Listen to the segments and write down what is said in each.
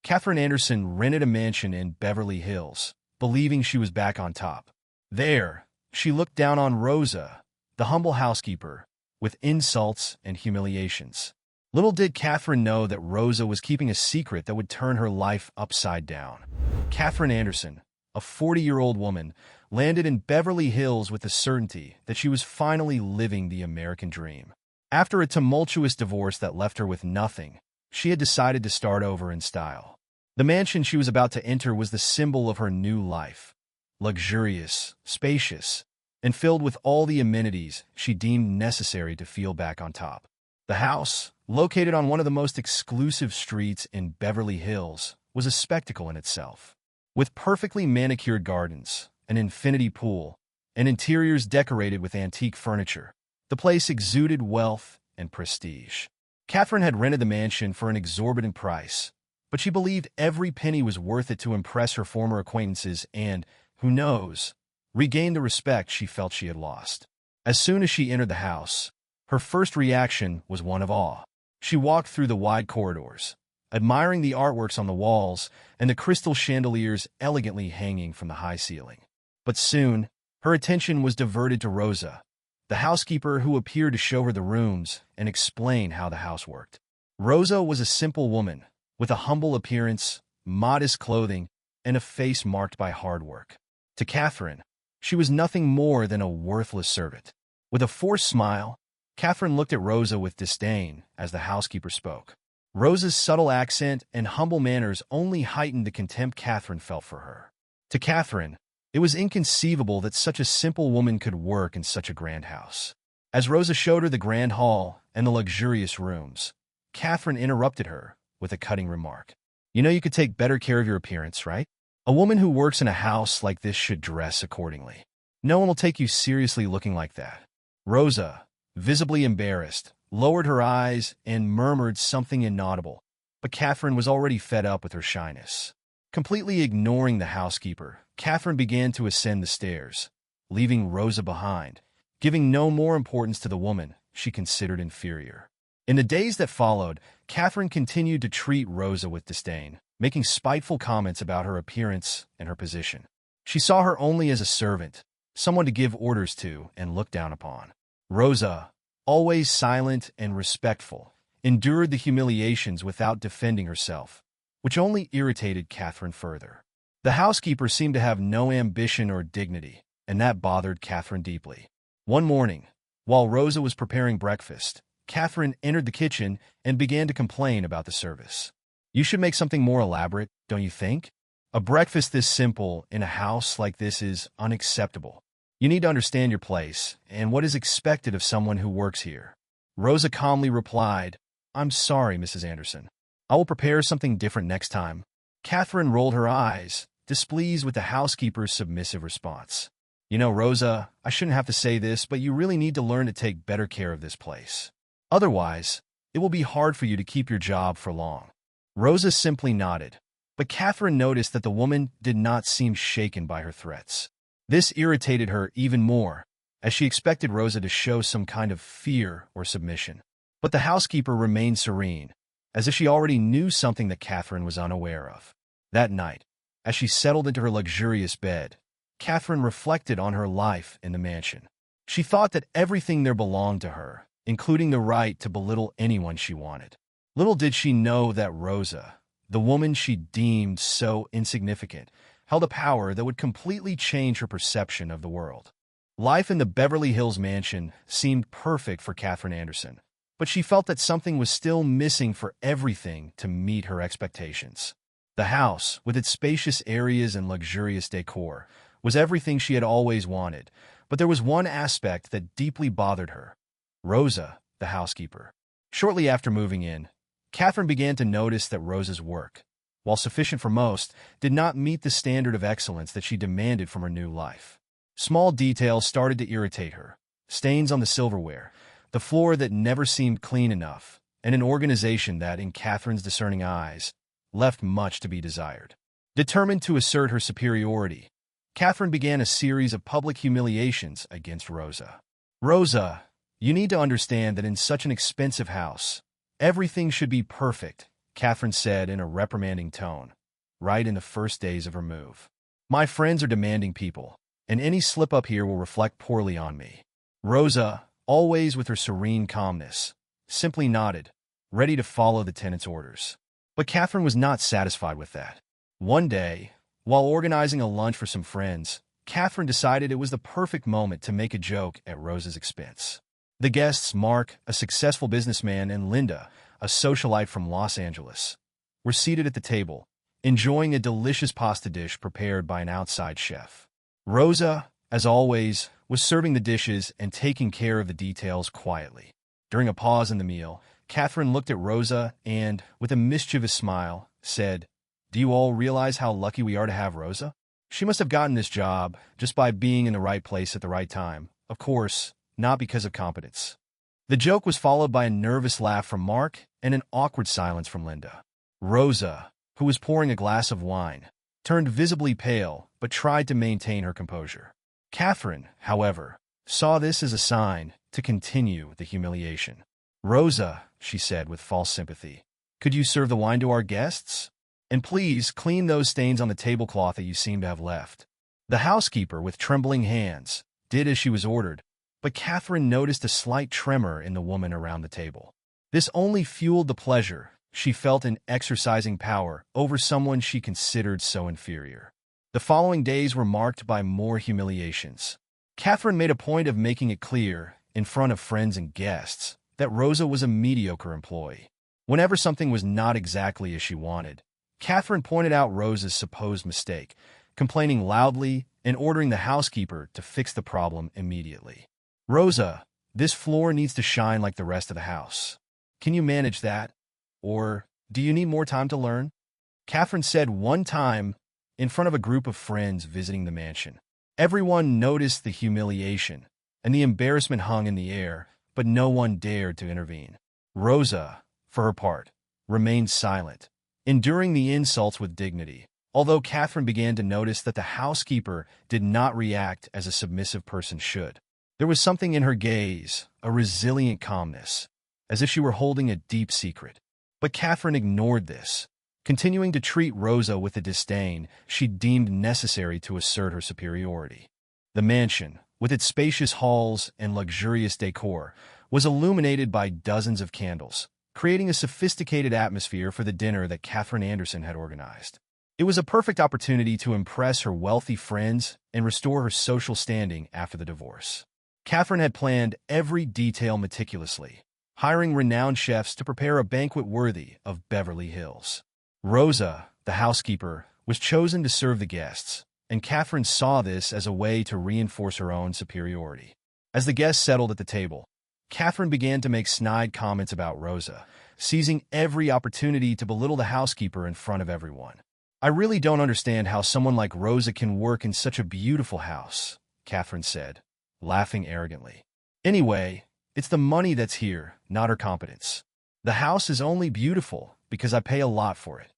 Catherine Anderson rented a mansion in Beverly Hills, believing she was back on top. There, she looked down on Rosa, the humble housekeeper, with insults and humiliations. Little did Catherine know that Rosa was keeping a secret that would turn her life upside down. Catherine Anderson, a 40-year-old woman, landed in Beverly Hills with the certainty that she was finally living the American dream. After a tumultuous divorce that left her with nothing, she had decided to start over in style. The mansion she was about to enter was the symbol of her new life, luxurious, spacious, and filled with all the amenities she deemed necessary to feel back on top. The house, located on one of the most exclusive streets in Beverly Hills, was a spectacle in itself. With perfectly manicured gardens, an infinity pool, and interiors decorated with antique furniture, the place exuded wealth and prestige. Catherine had rented the mansion for an exorbitant price, but she believed every penny was worth it to impress her former acquaintances and, who knows, regain the respect she felt she had lost. As soon as she entered the house, her first reaction was one of awe. She walked through the wide corridors, admiring the artworks on the walls and the crystal chandeliers elegantly hanging from the high ceiling. But soon, her attention was diverted to Rosa, the housekeeper who appeared to show her the rooms and explain how the house worked. Rosa was a simple woman, with a humble appearance, modest clothing, and a face marked by hard work. To Catherine, she was nothing more than a worthless servant. With a forced smile, Catherine looked at Rosa with disdain as the housekeeper spoke. Rosa's subtle accent and humble manners only heightened the contempt Catherine felt for her. To Catherine, it was inconceivable that such a simple woman could work in such a grand house. As Rosa showed her the grand hall and the luxurious rooms, Catherine interrupted her with a cutting remark. You know you could take better care of your appearance, right? A woman who works in a house like this should dress accordingly. No one will take you seriously looking like that. Rosa, visibly embarrassed, lowered her eyes and murmured something inaudible, but Catherine was already fed up with her shyness. Completely ignoring the housekeeper, Catherine began to ascend the stairs, leaving Rosa behind, giving no more importance to the woman she considered inferior. In the days that followed, Catherine continued to treat Rosa with disdain, making spiteful comments about her appearance and her position. She saw her only as a servant, someone to give orders to and look down upon. Rosa, always silent and respectful, endured the humiliations without defending herself, which only irritated Catherine further. The housekeeper seemed to have no ambition or dignity, and that bothered Catherine deeply. One morning, while Rosa was preparing breakfast, Catherine entered the kitchen and began to complain about the service. You should make something more elaborate, don't you think? A breakfast this simple in a house like this is unacceptable. You need to understand your place and what is expected of someone who works here. Rosa calmly replied, I'm sorry, Mrs. Anderson. I will prepare something different next time. Catherine rolled her eyes, displeased with the housekeeper's submissive response. You know, Rosa, I shouldn't have to say this, but you really need to learn to take better care of this place. Otherwise, it will be hard for you to keep your job for long. Rosa simply nodded, but Catherine noticed that the woman did not seem shaken by her threats. This irritated her even more, as she expected Rosa to show some kind of fear or submission. But the housekeeper remained serene, as if she already knew something that Catherine was unaware of. That night, as she settled into her luxurious bed, Catherine reflected on her life in the mansion. She thought that everything there belonged to her, including the right to belittle anyone she wanted. Little did she know that Rosa, the woman she deemed so insignificant, held a power that would completely change her perception of the world. Life in the Beverly Hills mansion seemed perfect for Catherine Anderson, but she felt that something was still missing for everything to meet her expectations. The house, with its spacious areas and luxurious decor, was everything she had always wanted, but there was one aspect that deeply bothered her. Rosa, the housekeeper. Shortly after moving in, Catherine began to notice that Rosa's work, while sufficient for most, did not meet the standard of excellence that she demanded from her new life. Small details started to irritate her. Stains on the silverware, the floor that never seemed clean enough, and an organization that, in Catherine's discerning eyes, left much to be desired. Determined to assert her superiority, Catherine began a series of public humiliations against Rosa. Rosa, you need to understand that in such an expensive house, everything should be perfect, Catherine said in a reprimanding tone, right in the first days of her move. My friends are demanding people, and any slip-up here will reflect poorly on me. Rosa, always with her serene calmness, simply nodded, ready to follow the tenant's orders. But Catherine was not satisfied with that. One day, while organizing a lunch for some friends, Catherine decided it was the perfect moment to make a joke at Rosa's expense. The guests, Mark, a successful businessman, and Linda, a socialite from Los Angeles, were seated at the table, enjoying a delicious pasta dish prepared by an outside chef. Rosa, as always, was serving the dishes and taking care of the details quietly. During a pause in the meal, Catherine looked at Rosa and, with a mischievous smile, said, "Do you all realize how lucky we are to have Rosa? She must have gotten this job just by being in the right place at the right time. Of course, not because of competence." The joke was followed by a nervous laugh from Mark and an awkward silence from Linda. Rosa, who was pouring a glass of wine, turned visibly pale but tried to maintain her composure. Catherine, however, saw this as a sign to continue the humiliation. "Rosa," she said with false sympathy, "could you serve the wine to our guests? And please clean those stains on the tablecloth that you seem to have left." The housekeeper, with trembling hands, did as she was ordered, but Catherine noticed a slight tremor in the woman around the table. This only fueled the pleasure she felt in exercising power over someone she considered so inferior. The following days were marked by more humiliations. Catherine made a point of making it clear, in front of friends and guests, that Rosa was a mediocre employee. Whenever something was not exactly as she wanted, Catherine pointed out Rosa's supposed mistake, complaining loudly and ordering the housekeeper to fix the problem immediately. "Rosa, this floor needs to shine like the rest of the house. Can you manage that? Or do you need more time to learn?" Catherine said one time in front of a group of friends visiting the mansion. Everyone noticed the humiliation, and the embarrassment hung in the air, but no one dared to intervene. Rosa, for her part, remained silent, enduring the insults with dignity, although Catherine began to notice that the housekeeper did not react as a submissive person should. There was something in her gaze, a resilient calmness, as if she were holding a deep secret. But Catherine ignored this, continuing to treat Rosa with the disdain she deemed necessary to assert her superiority. The mansion, with its spacious halls and luxurious decor, was illuminated by dozens of candles, creating a sophisticated atmosphere for the dinner that Catherine Anderson had organized. It was a perfect opportunity to impress her wealthy friends and restore her social standing after the divorce. Catherine had planned every detail meticulously, hiring renowned chefs to prepare a banquet worthy of Beverly Hills. Rosa, the housekeeper, was chosen to serve the guests, and Catherine saw this as a way to reinforce her own superiority. As the guests settled at the table, Catherine began to make snide comments about Rosa, seizing every opportunity to belittle the housekeeper in front of everyone. "I really don't understand how someone like Rosa can work in such a beautiful house," Catherine said, laughing arrogantly. "Anyway, it's the money that's here, not her competence. The house is only beautiful because I pay a lot for it."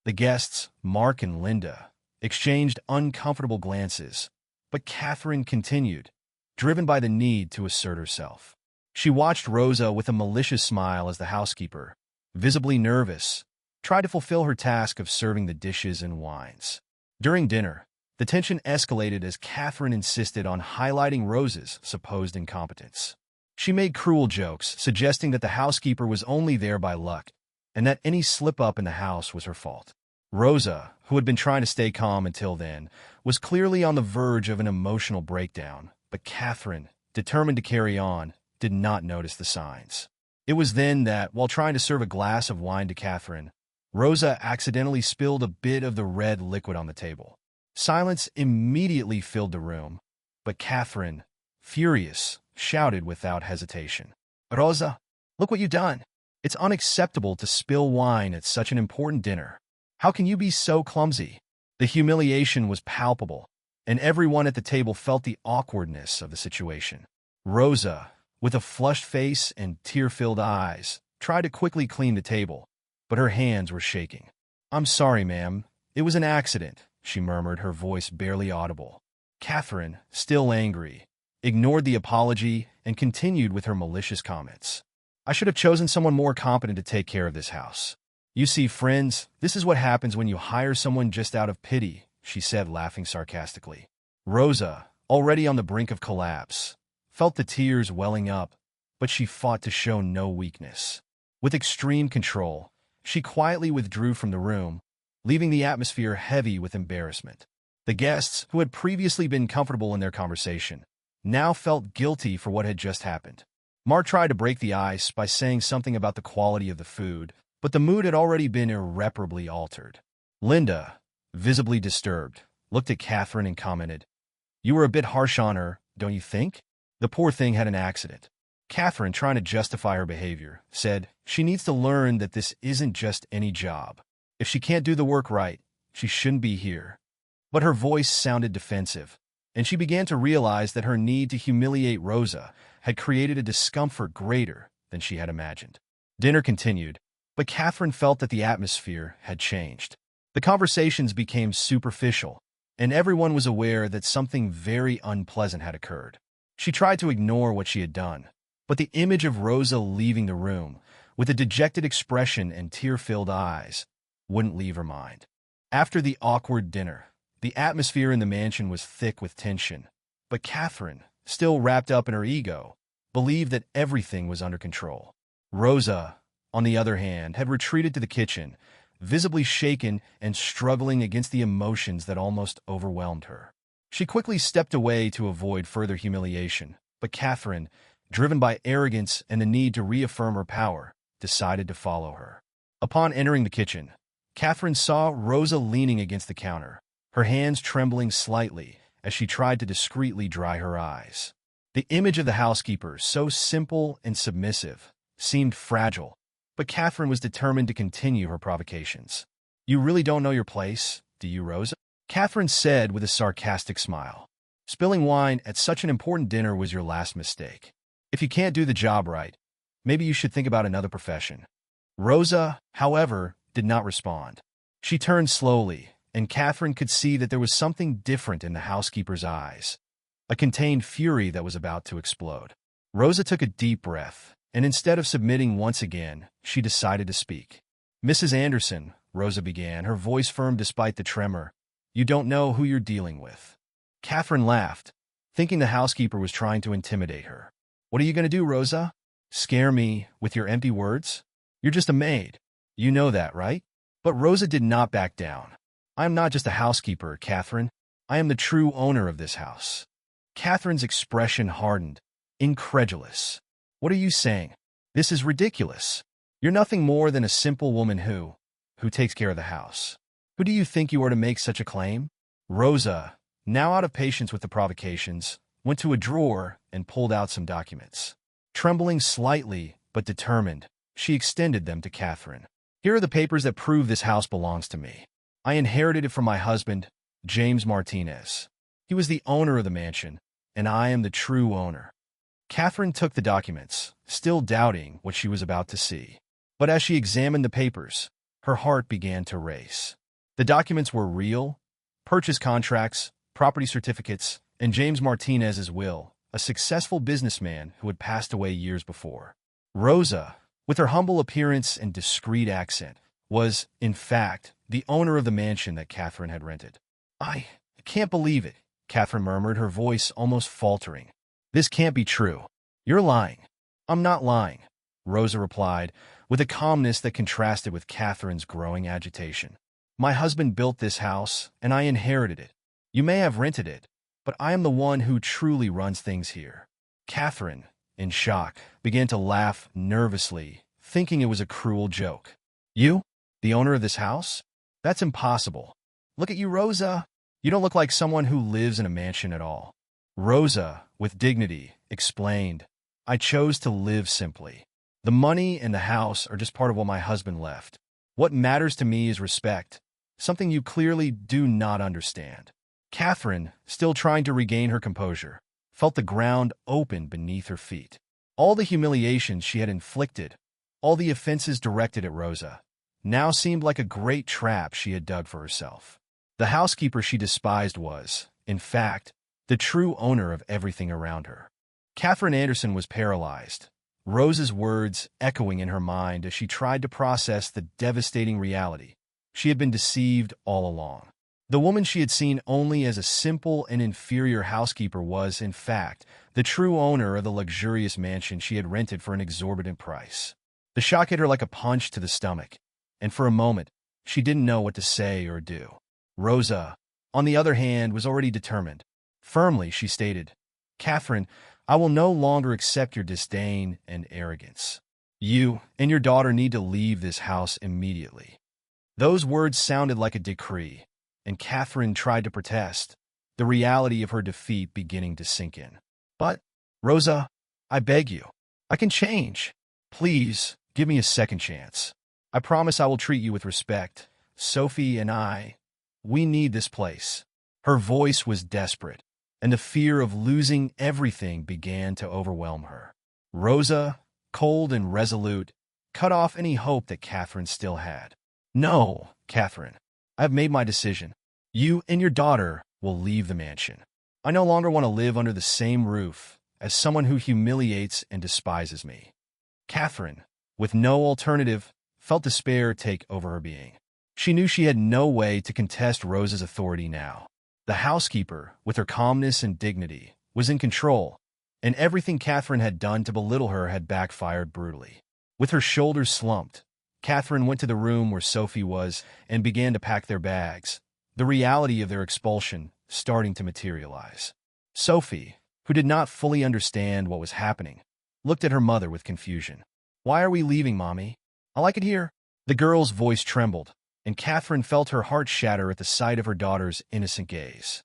The guests, Mark and Linda, exchanged uncomfortable glances, but Catherine continued, driven by the need to assert herself. She watched Rosa with a malicious smile as the housekeeper, visibly nervous, tried to fulfill her task of serving the dishes and wines. During dinner, the tension escalated as Catherine insisted on highlighting Rosa's supposed incompetence. She made cruel jokes, suggesting that the housekeeper was only there by luck, and that any slip-up in the house was her fault. Rosa, who had been trying to stay calm until then, was clearly on the verge of an emotional breakdown, but Catherine, determined to carry on, did not notice the signs. It was then that, while trying to serve a glass of wine to Catherine, Rosa accidentally spilled a bit of the red liquid on the table. Silence immediately filled the room, but Catherine, furious, shouted without hesitation, "Rosa, look what you've done! It's unacceptable to spill wine at such an important dinner. How can you be so clumsy?" The humiliation was palpable, and everyone at the table felt the awkwardness of the situation. Rosa, with a flushed face and tear-filled eyes, tried to quickly clean the table, but her hands were shaking. "I'm sorry, ma'am. It was an accident," she murmured, her voice barely audible. Catherine, still angry, ignored the apology and continued with her malicious comments. "I should have chosen someone more competent to take care of this house. You see, friends, this is what happens when you hire someone just out of pity, she said, laughing sarcastically. Rosa, already on the brink of collapse, felt the tears welling up, but she fought to show no weakness. With extreme control, she quietly withdrew from the room, leaving the atmosphere heavy with embarrassment. The guests, who had previously been comfortable in their conversation, now felt guilty for what had just happened. Mark tried to break the ice by saying something about the quality of the food, but the mood had already been irreparably altered. Linda, visibly disturbed, looked at Catherine and commented, "You were a bit harsh on her, don't you think? The poor thing had an accident." Catherine, trying to justify her behavior, said, "She needs to learn that this isn't just any job. If she can't do the work right, she shouldn't be here." But her voice sounded defensive, and she began to realize that her need to humiliate Rosa had created a discomfort greater than she had imagined. Dinner continued, but Catherine felt that the atmosphere had changed. The conversations became superficial, and everyone was aware that something very unpleasant had occurred. She tried to ignore what she had done, but the image of Rosa leaving the room, with a dejected expression and tear-filled eyes, wouldn't leave her mind. After the awkward dinner, the atmosphere in the mansion was thick with tension, but Catherine, still wrapped up in her ego, believed that everything was under control. Rosa, on the other hand, had retreated to the kitchen, visibly shaken and struggling against the emotions that almost overwhelmed her. She quickly stepped away to avoid further humiliation, but Catherine, driven by arrogance and the need to reaffirm her power, decided to follow her. Upon entering the kitchen, Catherine saw Rosa leaning against the counter, her hands trembling slightly as she tried to discreetly dry her eyes. The image of the housekeeper, so simple and submissive, seemed fragile, but Catherine was determined to continue her provocations. "You really don't know your place, do you, Rosa?" Catherine said with a sarcastic smile. "Spilling wine at such an important dinner was your last mistake. If you can't do the job right, maybe you should think about another profession." Rosa, however, did not respond. She turned slowly, and Catherine could see that there was something different in the housekeeper's eyes, a contained fury that was about to explode. Rosa took a deep breath, and instead of submitting once again, she decided to speak. "Mrs. Anderson," Rosa began, her voice firm despite the tremor, "you don't know who you're dealing with." Catherine laughed, thinking the housekeeper was trying to intimidate her. "What are you going to do, Rosa? Scare me with your empty words? You're just a maid. You know that, right?" But Rosa did not back down. "I am not just a housekeeper, Catherine. I am the true owner of this house." Catherine's expression hardened, incredulous. "What are you saying? This is ridiculous. You're nothing more than a simple woman who takes care of the house. Who do you think you are to make such a claim?" Rosa, now out of patience with the provocations, went to a drawer and pulled out some documents. Trembling slightly, but determined, she extended them to Catherine. "Here are the papers that prove this house belongs to me. I inherited it from my husband, James Martinez. He was the owner of the mansion, and I am the true owner." Catherine took the documents, still doubting what she was about to see. But as she examined the papers, her heart began to race. The documents were real: purchase contracts, property certificates, and James Martinez's will, a successful businessman who had passed away years before. Rosa, with her humble appearance and discreet accent, was, in fact, the owner of the mansion that Catherine had rented. I can't believe it," Catherine murmured, her voice almost faltering. "This can't be true. You're lying." "I'm not lying," Rosa replied, with a calmness that contrasted with Catherine's growing agitation. "My husband built this house, and I inherited it. You may have rented it, but I am the one who truly runs things here." Catherine, in shock, began to laugh nervously, thinking it was a cruel joke. "You? The owner of this house? That's impossible. Look at you, Rosa. You don't look like someone who lives in a mansion at all." Rosa, with dignity, explained, "I chose to live simply. The money and the house are just part of what my husband left. What matters to me is respect, something you clearly do not understand." Catherine, still trying to regain her composure, felt the ground open beneath her feet. All the humiliations she had inflicted, all the offenses directed at Rosa, now seemed like a great trap she had dug for herself. The housekeeper she despised was, in fact, the true owner of everything around her. Catherine Anderson was paralyzed, Rosa's words echoing in her mind as she tried to process the devastating reality. She had been deceived all along. The woman she had seen only as a simple and inferior housekeeper was, in fact, the true owner of the luxurious mansion she had rented for an exorbitant price. The shock hit her like a punch to the stomach, and for a moment, she didn't know what to say or do. Rosa, on the other hand, was already determined. Firmly, she stated, "Catherine, I will no longer accept your disdain and arrogance. You and your daughter need to leave this house immediately." Those words sounded like a decree, and Catherine tried to protest, the reality of her defeat beginning to sink in. "But, Rosa, I beg you, I can change. Please, give me a second chance. I promise I will treat you with respect. Sophie and we need this place." Her voice was desperate, and the fear of losing everything began to overwhelm her. Rosa, cold and resolute, cut off any hope that Catherine still had. "No, Catherine, I have made my decision. You and your daughter will leave the mansion. I no longer want to live under the same roof as someone who humiliates and despises me." Catherine, with no alternative, felt despair take over her being. She knew she had no way to contest Rosa's authority now. The housekeeper, with her calmness and dignity, was in control, and everything Catherine had done to belittle her had backfired brutally. With her shoulders slumped, Catherine went to the room where Sophie was and began to pack their bags, the reality of their expulsion starting to materialize. Sophie, who did not fully understand what was happening, looked at her mother with confusion. "Why are we leaving, Mommy? I like it here." The girl's voice trembled, and Catherine felt her heart shatter at the sight of her daughter's innocent gaze.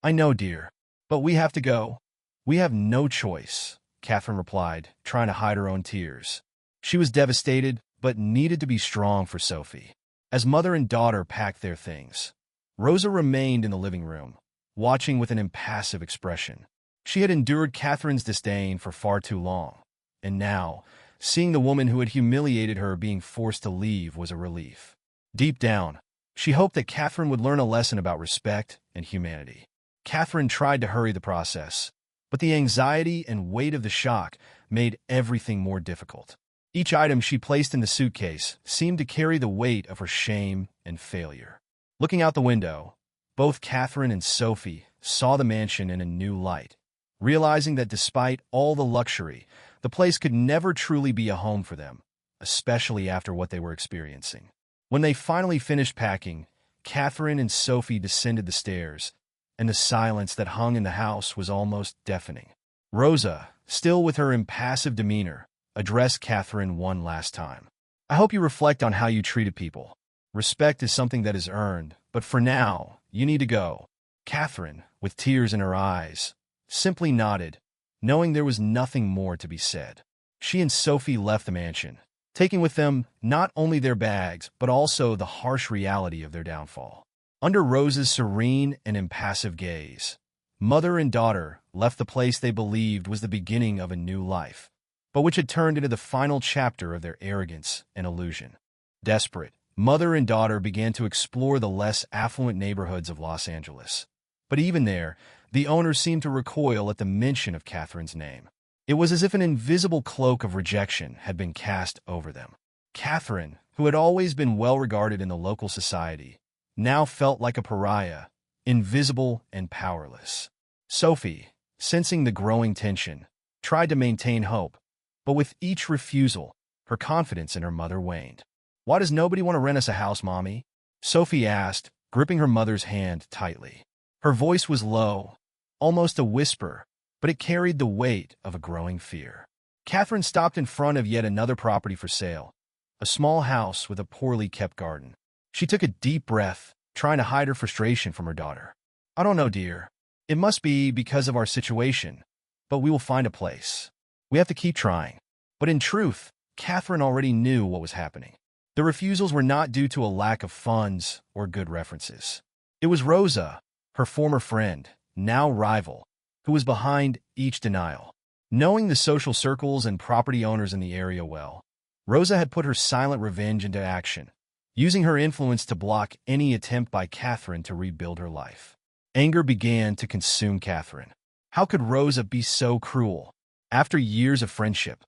"I know, dear, but we have to go." "We have no choice," Catherine replied, trying to hide her own tears. She was devastated, but needed to be strong for Sophie. As mother and daughter packed their things, Rosa remained in the living room, watching with an impassive expression. She had endured Catherine's disdain for far too long, and now, seeing the woman who had humiliated her being forced to leave was a relief. Deep down, she hoped that Catherine would learn a lesson about respect and humanity. Catherine tried to hurry the process, but the anxiety and weight of the shock made everything more difficult. Each item she placed in the suitcase seemed to carry the weight of her shame and failure. Looking out the window, both Catherine and Sophie saw the mansion in a new light, realizing that despite all the luxury, the place could never truly be a home for them, especially after what they were experiencing. When they finally finished packing, Catherine and Sophie descended the stairs, and the silence that hung in the house was almost deafening. Rosa, still with her impassive demeanor, addressed Catherine one last time. "I hope you reflect on how you treated people. Respect is something that is earned, but for now, you need to go." Catherine, with tears in her eyes, simply nodded, knowing there was nothing more to be said. She and Sophie left the mansion, taking with them not only their bags, but also the harsh reality of their downfall. Under Rosa's serene and impassive gaze, mother and daughter left the place they believed was the beginning of a new life, but which had turned into the final chapter of their arrogance and illusion. Desperate, mother and daughter began to explore the less affluent neighborhoods of Los Angeles. But even there, the owners seemed to recoil at the mention of Catherine's name. It was as if an invisible cloak of rejection had been cast over them. Catherine, who had always been well regarded in the local society, now felt like a pariah, invisible and powerless. Sophie, sensing the growing tension, tried to maintain hope, but with each refusal, her confidence in her mother waned. "Why does nobody want to rent us a house, Mommy?" Sophie asked, gripping her mother's hand tightly. Her voice was low, almost a whisper, but it carried the weight of a growing fear. Catherine stopped in front of yet another property for sale, a small house with a poorly kept garden. She took a deep breath, trying to hide her frustration from her daughter. "I don't know, dear. It must be because of our situation, but we will find a place. We have to keep trying." But in truth, Catherine already knew what was happening. The refusals were not due to a lack of funds or good references. It was Rosa, her former friend, now rival, who was behind each denial. Knowing the social circles and property owners in the area well, Rosa had put her silent revenge into action, using her influence to block any attempt by Catherine to rebuild her life. Anger began to consume Catherine. How could Rosa be so cruel? After years of friendship,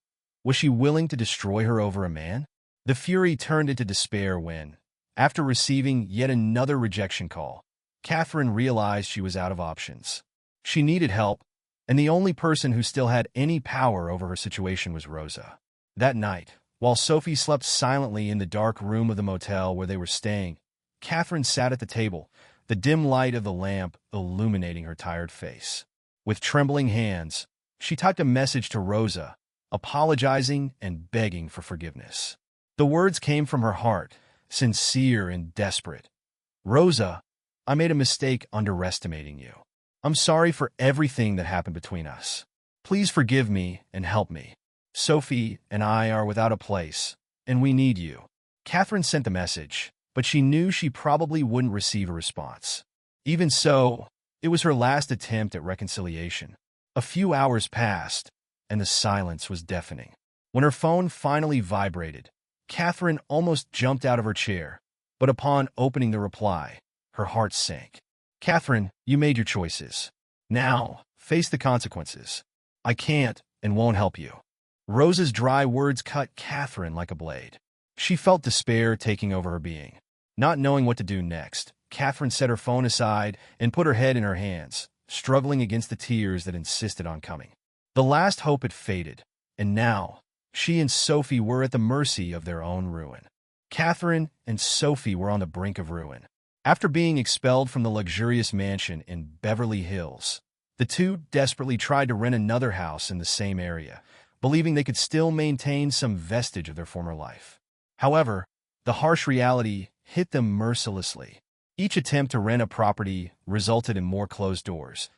Was she willing to destroy her over a man? The fury turned into despair when, after receiving yet another rejection call, Catherine realized she was out of options. She needed help, and the only person who still had any power over her situation was Rosa. That night, while Sophie slept silently in the dark room of the motel where they were staying, Catherine sat at the table, the dim light of the lamp illuminating her tired face. With trembling hands, she typed a message to Rosa, apologizing and begging for forgiveness. The words came from her heart, sincere and desperate. "Rosa, I made a mistake underestimating you. I'm sorry for everything that happened between us. Please forgive me and help me. Sophie and I are without a place, and we need you." Catherine sent the message, but she knew she probably wouldn't receive a response. Even so, it was her last attempt at reconciliation. A few hours passed, and the silence was deafening. When her phone finally vibrated, Catherine almost jumped out of her chair, but upon opening the reply, her heart sank. "Catherine, you made your choices. Now, face the consequences. I can't and won't help you." Rosa's dry words cut Catherine like a blade. She felt despair taking over her being. Not knowing what to do next, Catherine set her phone aside and put her head in her hands, struggling against the tears that insisted on coming. The last hope had faded, and now, she and Sophie were at the mercy of their own ruin. Catherine and Sophie were on the brink of ruin. After being expelled from the luxurious mansion in Beverly Hills, the two desperately tried to rent another house in the same area, believing they could still maintain some vestige of their former life. However, the harsh reality hit them mercilessly. Each attempt to rent a property resulted in more closed doors,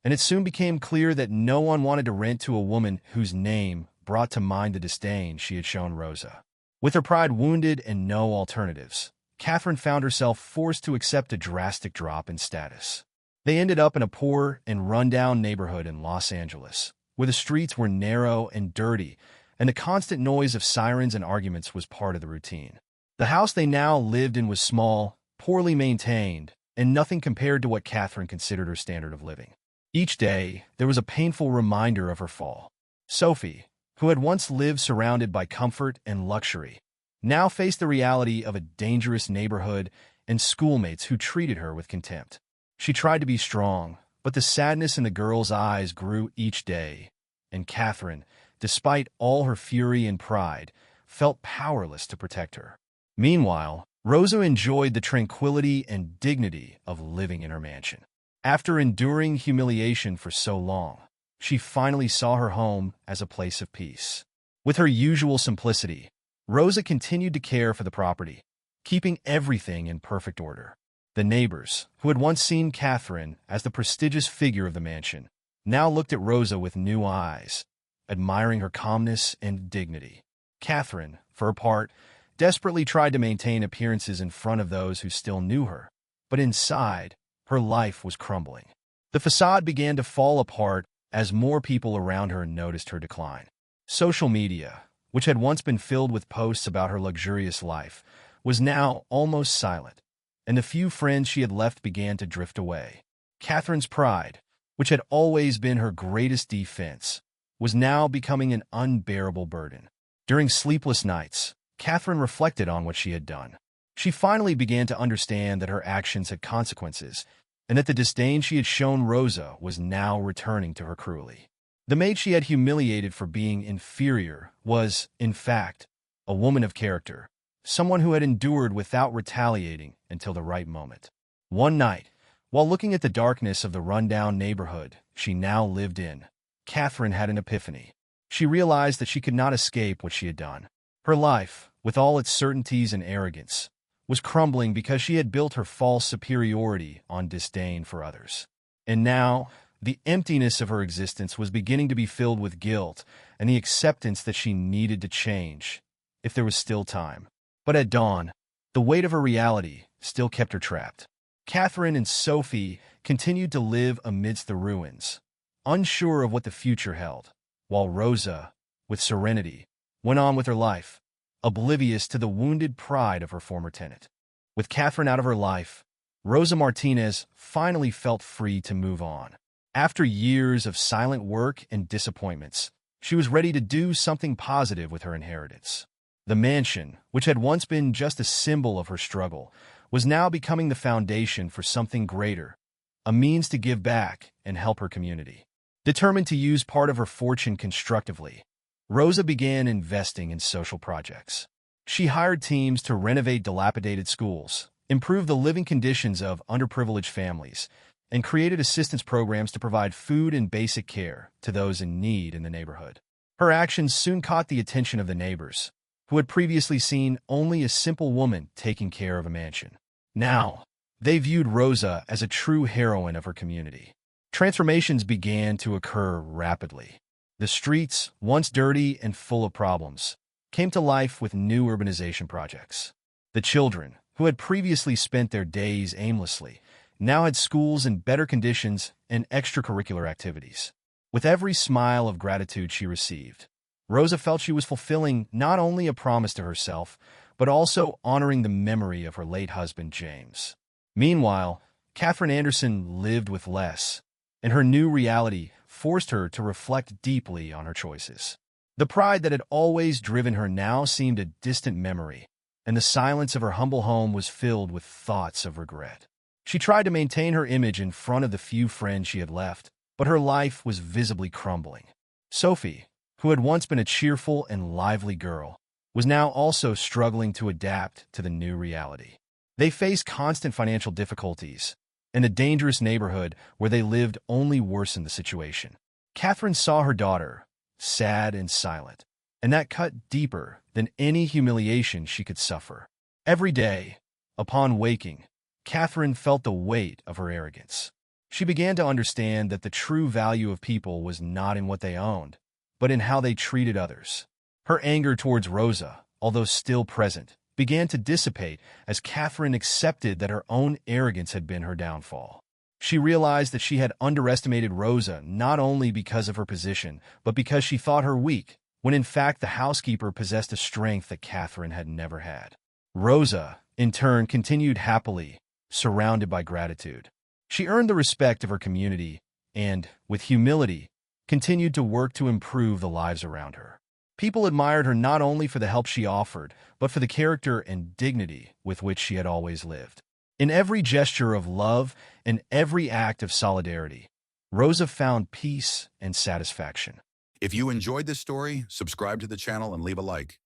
and it soon became clear that no one wanted to rent to a woman whose name brought to mind the disdain she had shown Rosa. With her pride wounded and no alternatives, Catherine found herself forced to accept a drastic drop in status. They ended up in a poor and run-down neighborhood in Los Angeles, where the streets were narrow and dirty, and the constant noise of sirens and arguments was part of the routine. The house they now lived in was small, poorly maintained, and nothing compared to what Catherine considered her standard of living. Each day, there was a painful reminder of her fall. Sophie, who had once lived surrounded by comfort and luxury, now faced the reality of a dangerous neighborhood and schoolmates who treated her with contempt. She tried to be strong, but the sadness in the girl's eyes grew each day, and Catherine, despite all her fury and pride, felt powerless to protect her. Meanwhile, Rosa enjoyed the tranquility and dignity of living in her mansion. After enduring humiliation for so long, she finally saw her home as a place of peace. With her usual simplicity, Rosa continued to care for the property, keeping everything in perfect order. The neighbors, who had once seen Catherine as the prestigious figure of the mansion, now looked at Rosa with new eyes, admiring her calmness and dignity. Catherine, for her part, desperately tried to maintain appearances in front of those who still knew her, but inside, her life was crumbling. The facade began to fall apart as more people around her noticed her decline. Social media, which had once been filled with posts about her luxurious life, was now almost silent, and the few friends she had left began to drift away. Catherine's pride, which had always been her greatest defense, was now becoming an unbearable burden. During sleepless nights, Catherine reflected on what she had done. She finally began to understand that her actions had consequences, and that the disdain she had shown Rosa was now returning to her cruelly. The maid she had humiliated for being inferior was, in fact, a woman of character, someone who had endured without retaliating until the right moment. One night, while looking at the darkness of the rundown neighborhood she now lived in, Catherine had an epiphany. She realized that she could not escape what she had done. Her life, with all its certainties and arrogance, was crumbling because she had built her false superiority on disdain for others. And now, the emptiness of her existence was beginning to be filled with guilt and the acceptance that she needed to change, if there was still time. But at dawn, the weight of her reality still kept her trapped. Catherine and Sophie continued to live amidst the ruins, unsure of what the future held, while Rosa, with serenity, went on with her life, oblivious to the wounded pride of her former tenant. With Catherine out of her life, Rosa Martinez finally felt free to move on. After years of silent work and disappointments, She was ready to do something positive with her inheritance. The mansion, which had once been just a symbol of her struggle, was now becoming the foundation for something greater, a means to give back and help her community. Determined to use part of her fortune constructively, Rosa began investing in social projects. She hired teams to renovate dilapidated schools, improve the living conditions of underprivileged families, and created assistance programs to provide food and basic care to those in need in the neighborhood. Her actions soon caught the attention of the neighbors, who had previously seen only a simple woman taking care of a mansion. Now, they viewed Rosa as a true heroine of her community. Transformations began to occur rapidly. The streets, once dirty and full of problems, came to life with new urbanization projects. The children, who had previously spent their days aimlessly, now had schools in better conditions and extracurricular activities. With every smile of gratitude she received, Rosa felt she was fulfilling not only a promise to herself, but also honoring the memory of her late husband, James. Meanwhile, Catherine Anderson lived with less, and her new reality forced her to reflect deeply on her choices. The pride that had always driven her now seemed a distant memory, and the silence of her humble home was filled with thoughts of regret. She tried to maintain her image in front of the few friends she had left, but her life was visibly crumbling. Sophie, who had once been a cheerful and lively girl, was now also struggling to adapt to the new reality. They faced constant financial difficulties, and the dangerous neighborhood where they lived only worsened the situation. Catherine saw her daughter, sad and silent, and that cut deeper than any humiliation she could suffer. Every day, upon waking, Catherine felt the weight of her arrogance. She began to understand that the true value of people was not in what they owned, but in how they treated others. Her anger towards Rosa, although still present, began to dissipate as Catherine accepted that her own arrogance had been her downfall. She realized that she had underestimated Rosa not only because of her position, but because she thought her weak, when in fact the housekeeper possessed a strength that Catherine had never had. Rosa, in turn, continued happily, surrounded by gratitude. She earned the respect of her community and, with humility, continued to work to improve the lives around her. People admired her not only for the help she offered, but for the character and dignity with which she had always lived. In every gesture of love and every act of solidarity, Rosa found peace and satisfaction. If you enjoyed this story, subscribe to the channel and leave a like.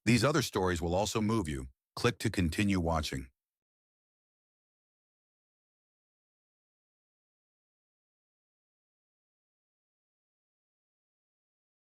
These other stories will also move you. Click to continue watching.